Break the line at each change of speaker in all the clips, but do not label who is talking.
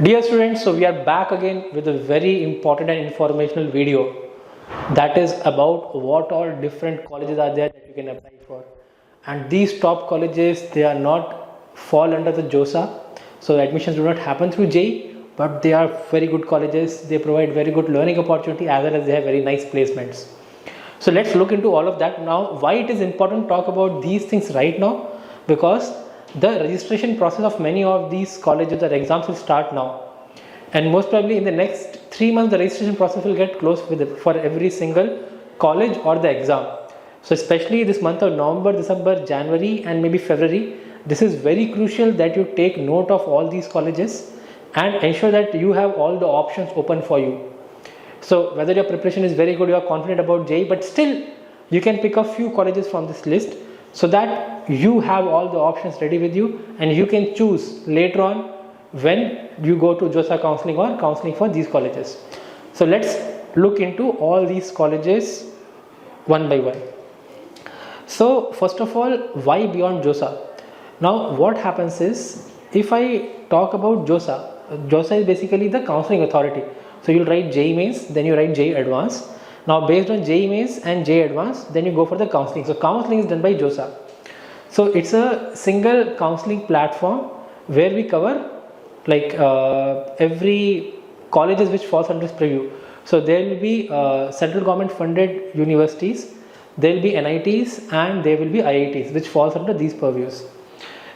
Dear students, so we are back again with a very important and informational video that is about what all different colleges are there that you can apply for. And these top colleges, they are not fall under the JoSAA, so admissions do not happen through JEE, but they are very good colleges. They provide very good learning opportunity as well as they have very nice placements. So let's look into all of that now. Why it is important to talk about these things right now? Because the registration process of many of these colleges, the exams will start now, and most probably in the next 3 months the registration process will get closed for every single college or the exam. So especially this month of November, December, January and maybe February, this is very crucial that you take note of all these colleges and ensure that you have all the options open for you. So whether your preparation is very good, you are confident about JEE, but still you can pick a few colleges from this list so that you have all the options ready with you and you can choose later on when you go to JoSAA counseling or counseling for these colleges. So let's look into all these colleges one by one. So first of all, why beyond JoSAA? Now what happens is, if I talk about JoSAA, JoSAA is basically the counseling authority. So you'll write JEE mains, then you write JEE advanced. Now based on JEE mains and JEE advanced, then you go for the counseling. So counseling is done by JoSAA. So it's a single counseling platform where we cover like every colleges which falls under this preview. So there will be central government funded universities, there will be NITs and there will be IITs which falls under these purviews.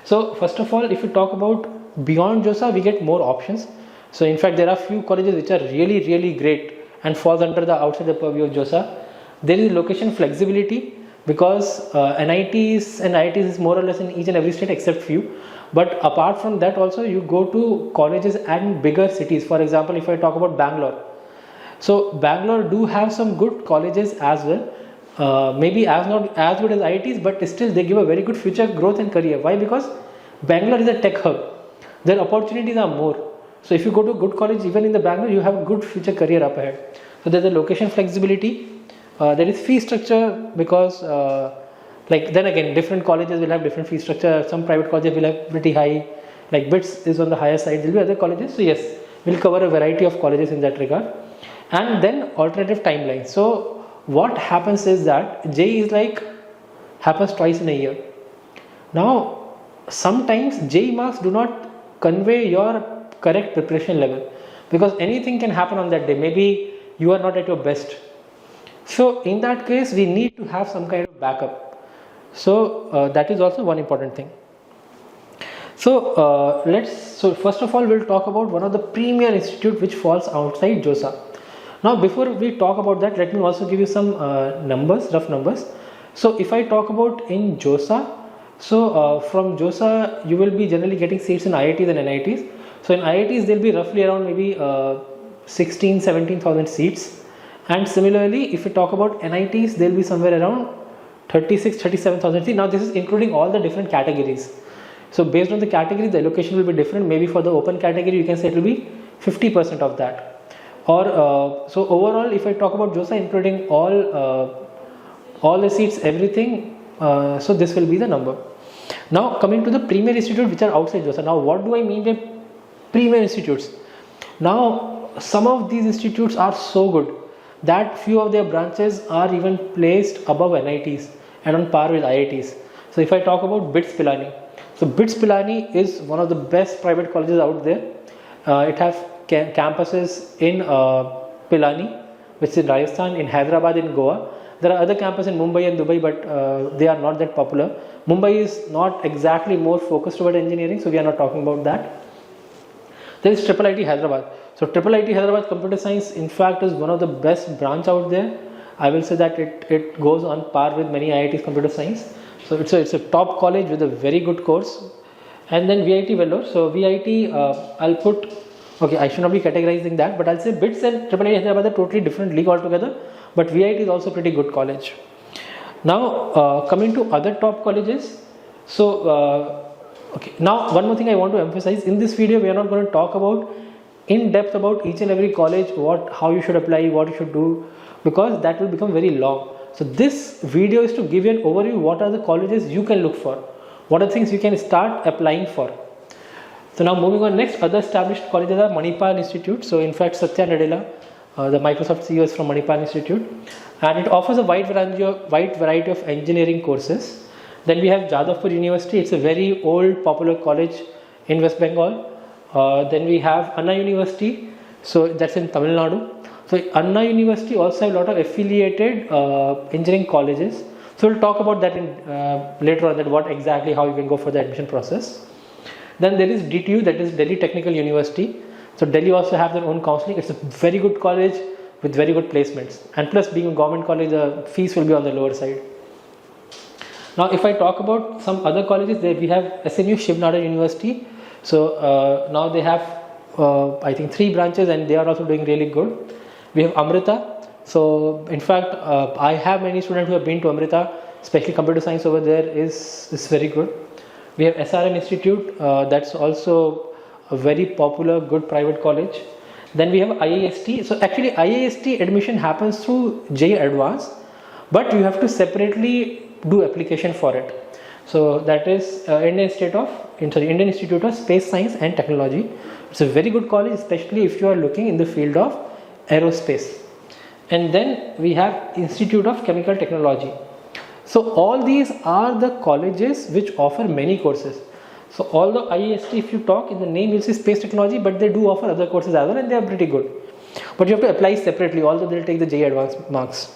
So first of all, if you talk about beyond JoSAA, we get more options. So in fact there are few colleges which are really great and falls under the outside the purview of JoSAA. There is location flexibility because NITs and IITs is more or less in each and every state except few. But apart from that also, you go to colleges in bigger cities. For example, if I talk about Bangalore, so Bangalore do have some good colleges as well, maybe not as good as IITs, but still they give a very good future growth and career. Why? Because Bangalore is a tech hub, their opportunities are more. So if you go to a good college even in the Bangalore, you have a good future career up ahead. So there's a location flexibility, there is fee structure because like then again different colleges will have different fee structure. Some private colleges will have pretty high, like BITS is on the higher side, there will be other colleges. So yes, we'll cover a variety of colleges in that regard. And then alternative timelines. So what happens is that JEE is like happens twice in a year. Now sometimes JEE marks do not convey your correct preparation level because anything can happen on that day. Maybe you are not at your best. So in that case we need to have some kind of backup. So that is also one important thing. So so first of all we'll talk about one of the premier institute which falls outside JoSAA. Now before we talk about that, let me also give you some rough numbers. So if I talk about in JoSAA, so from JoSAA you will be generally getting seats in IITs and NITs. So in IITs there will be roughly around maybe 17,000 seats, and similarly if you talk about NITs there will be somewhere around 37,000 seats. Now this is including all the different categories. So based on the category the allocation will be different. Maybe for the open category you can say it will be 50% of that, or so overall if I talk about JoSAA including all the seats, everything, so this will be the number. Now coming to the premier institute which are outside JoSAA. Now what do I mean by premier institutes? Now some of these institutes are so good that few of their branches are even placed above NITs and on par with IITs. So if I talk about BITS Pilani, so BITS Pilani is one of the best private colleges out there. It has campuses in Pilani, which is in Rajasthan, in Hyderabad, in Goa. There are other campuses in Mumbai and Dubai, but they are not that popular. Mumbai is not exactly more focused toward engineering, so we are not talking about that. There is IIT Hyderabad. So IIT Hyderabad Computer Science in fact is one of the best branch out there. I will say that it goes on par with many IITs Computer Science. So it's a top college with a very good course. And then VIT Vellore. So VIT I'll put, okay, I should not be categorizing that, but I'll say BITS and IIT Hyderabad are totally different league altogether, but VIT is also pretty good college. Now coming to other top colleges. So okay, now one more thing I want to emphasize in this video, we are not going to talk about in depth about each and every college, how you should apply, what you should do, because that will become very long. So this video is to give you an overview what are the colleges you can look for, what are the things you can start applying for. So now moving on, next other established colleges are Manipal Institute. So in fact Satya Nadella, the Microsoft CEO, is from Manipal Institute, and it offers a wide variety of engineering courses. Then we have Jadavpur University. It's a very old popular college in West Bengal. Then we have Anna University, so that's in Tamil Nadu. So Anna University also have a lot of affiliated engineering colleges. So we'll talk about that in, later on, that what exactly how you can go for the admission process. Then there is DTU, that is Delhi Technical University. So Delhi also have their own counselling. It's a very good college with very good placements, and plus being a government college, the fees will be on the lower side. Now if I talk about some other colleges, we have SMU Shivnada University. So now they have I think 3 branches, and they are also doing really good. We have Amrita. So in fact I have many students who have been to Amrita, especially computer science over there is very good. We have SRM Institute, that's also a very popular good private college. Then we have IIST. So actually IIST admission happens through JEE Advanced, but you have to separately do application for it. So that is Indian Institute of Space Science and Technology. It's a very good college, especially if you are looking in the field of aerospace. And then we have Institute of Chemical Technology. So all these are the colleges which offer many courses. So although IIST, if you talk in the name, you'll see space technology, but they do offer other courses as well, and they are pretty good. But you have to apply separately, although they'll take the JEE Advanced marks.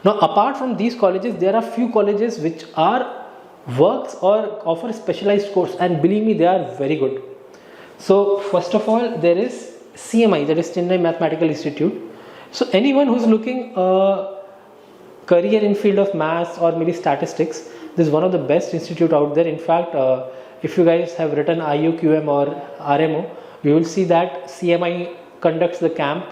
Now apart from these colleges, there are few colleges which are works or offer specialized course, and believe me, they are very good. So first of all, there is CMI, that is Chennai Mathematical Institute. So anyone who's looking career in field of maths or maybe statistics, this is one of the best institute out there. In fact, if you guys have written IUQM or RMO, you will see that CMI conducts the camp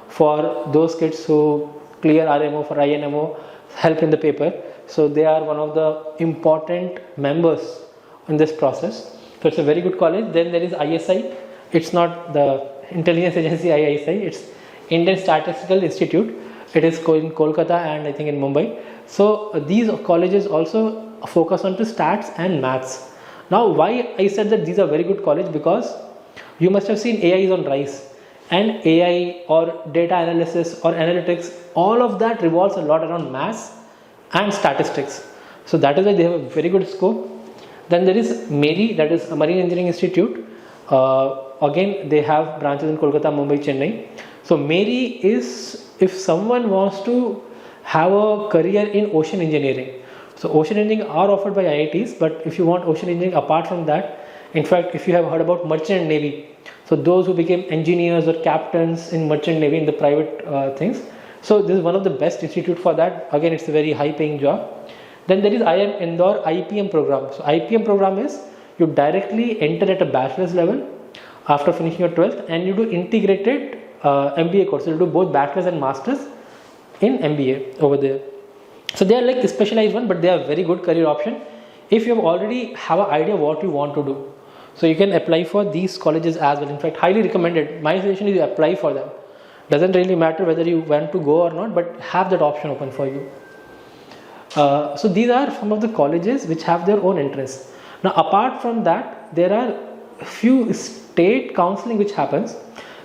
for those kids who clear RMO for INMO, help in the paper. So they are one of the important members in this process. So it's a very good college. Then there is ISI. It's not the intelligence agency ISI, it's Indian Statistical Institute. It is in Kolkata and I think in Mumbai. So these colleges also focus on to stats and maths. Now why I said that these are very good college, because you must have seen AI is on rise, and AI or data analysis or analytics, all of that revolves a lot around maths and statistics. So that is why they have a very good scope. Then there is MARI, that is Marine Engineering Institute. Again they have branches in Kolkata, Mumbai, Chennai. So MARI is if someone wants to have a career in ocean engineering. So ocean engineering are offered by IITs, but if you want ocean engineering apart from that, in fact if you have heard about merchant navy, so those who became engineers or captains in merchant navy in the private things, so this is one of the best institute for that. Again, it's a very high paying job. Then there is IIM Indore IPM program. So IPM program is you directly enter at a bachelor's level after finishing your 12th, and you do integrated MBA course. So you do both bachelor's and master's in MBA over there. So they are like the specialized one, but they are very good career option if you have already have an idea what you want to do. So you can apply for these colleges as well. In fact, highly recommended. My suggestion is you apply for them. Doesn't really matter whether you want to go or not, but have that option open for you. So these are some of the colleges which have their own entrance. Now apart from that, there are few state counseling which happens.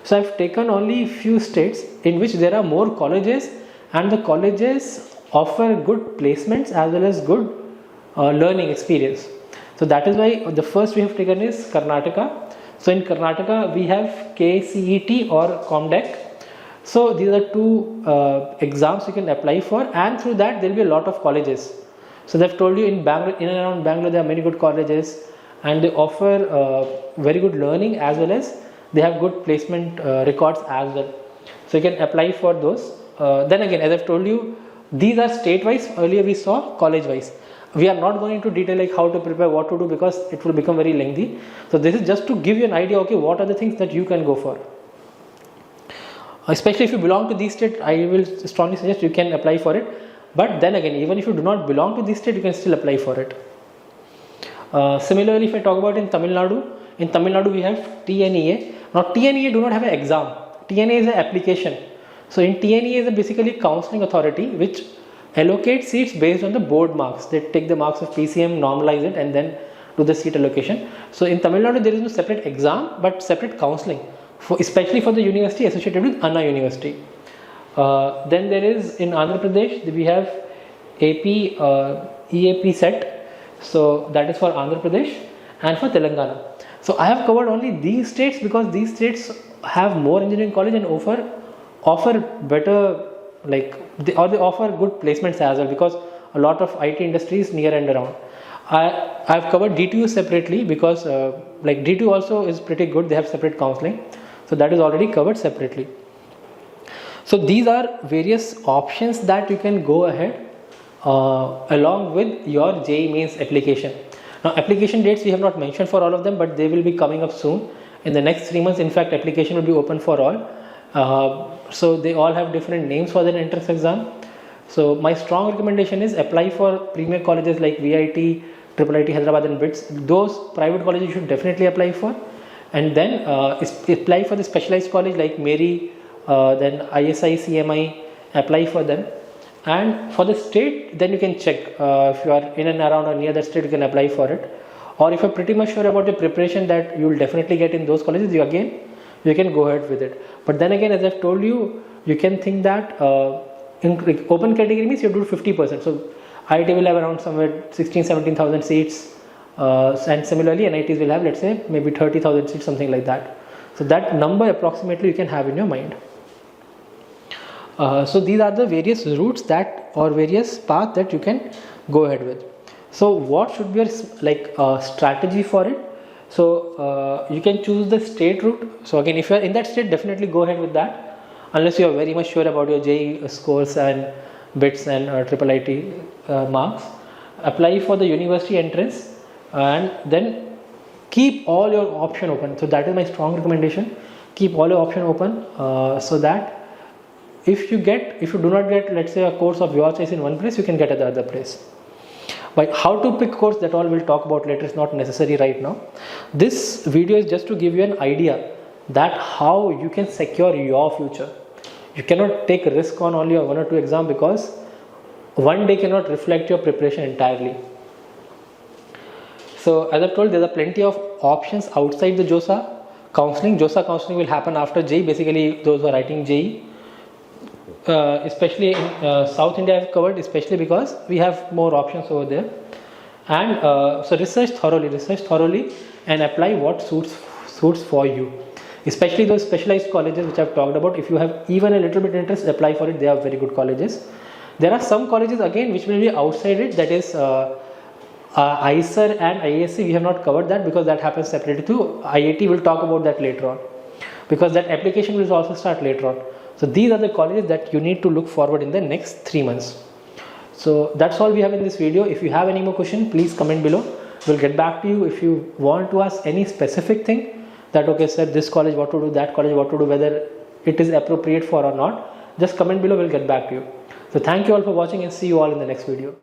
So I've taken only few states in which there are more colleges, and the colleges offer good placements as well as good learning experience. So that is why the first we have taken is Karnataka. So in Karnataka we have KCET or Comdec. So these are two exams you can apply for, and through that there will be a lot of colleges. So they've told you in Bangalore, in and around Bangalore, there are many good colleges, and they offer very good learning as well as they have good placement records as well. So you can apply for those. Then again, as I've told you, these are state wise. Earlier we saw college wise. We are not going into detail like how to prepare, what to do, because it will become very lengthy. So this is just to give you an idea, okay, what are the things that you can go for. Especially if you belong to these states, I will strongly suggest you can apply for it. But then again, even if you do not belong to this state, you can still apply for it. Similarly, if I talk about in Tamil Nadu we have TNEA. Now TNEA do not have an exam. TNEA is an application. So in TNEA is basically counseling authority which allocates seats based on the board marks. They take the marks of PCM, normalize it, and then do the seat allocation. So in Tamil Nadu, there is no separate exam, but separate counseling, especially for the university associated with Anna University. Then there is in Andhra Pradesh, we have AP EAP set. So that is for Andhra Pradesh and for Telangana. So I have covered only these states because these states have more engineering college and offer better, like they offer good placements as well, because a lot of IT industries near and around. I've covered D2U separately because like D2 also is pretty good. They have separate counseling, so that is already covered separately. So these are various options that you can go ahead along with your JEE Mains application. Now application dates we have not mentioned for all of them, but they will be coming up soon in the next 3 months. In fact, application will be open for all. So they all have different names for their entrance exam. So my strong recommendation is apply for premier colleges like VIT, IIT Hyderabad and BITS. Those private colleges you should definitely apply for, and then apply for the specialized college like Mary, then ISI, CMI, apply for them. And for the state, then you can check if you are in and around or near that state, you can apply for it. Or if you're pretty much sure about your preparation that you will definitely get in those colleges, you can go ahead with it. But then again, as I've told you, you can think that in open category means you do 50%. So IIT will have around somewhere 16,000-17,000 seats, and similarly NITs will have, let's say, maybe 30,000 seats, something like that. So that number approximately you can have in your mind. So these are the various routes or various paths that you can go ahead with. So what should be your strategy for it? So you can choose the state route. So again, if you are in that state, definitely go ahead with that, unless you are very much sure about your JEE scores and BITS and IIT marks. Apply for the university entrance and then keep all your option open. So that is my strong recommendation. Keep all your option open so that if you do not get, let's say, a course of your choice in one place, you can get at the other place. But how to pick course, that all we'll talk about later, is not necessary right now. This video is just to give you an idea that how you can secure your future. You cannot take a risk on only one or two exams because one day cannot reflect your preparation entirely. So as I've told, there are plenty of options outside the JoSAA counseling. JoSAA counseling will happen after JEE, basically those who are writing JEE. Especially in South India I've covered, especially because we have more options over there. And so research thoroughly and apply what suits for you. Especially those specialized colleges which I've talked about. If you have even a little bit interest, apply for it. They are very good colleges. There are some colleges again which will be outside it, that is ISER and IASC. We have not covered that because that happens separately too. IIT will talk about that later on, because that application will also start later on. So these are the colleges that you need to look forward in the next 3 months. So that's all we have in this video. If you have any more question, please comment below. We'll get back to you. If you want to ask any specific thing that, okay sir, this college what to do, that college what to do, whether it is appropriate for or not, just comment below, we'll get back to you. So thank you all for watching and see you all in the next video.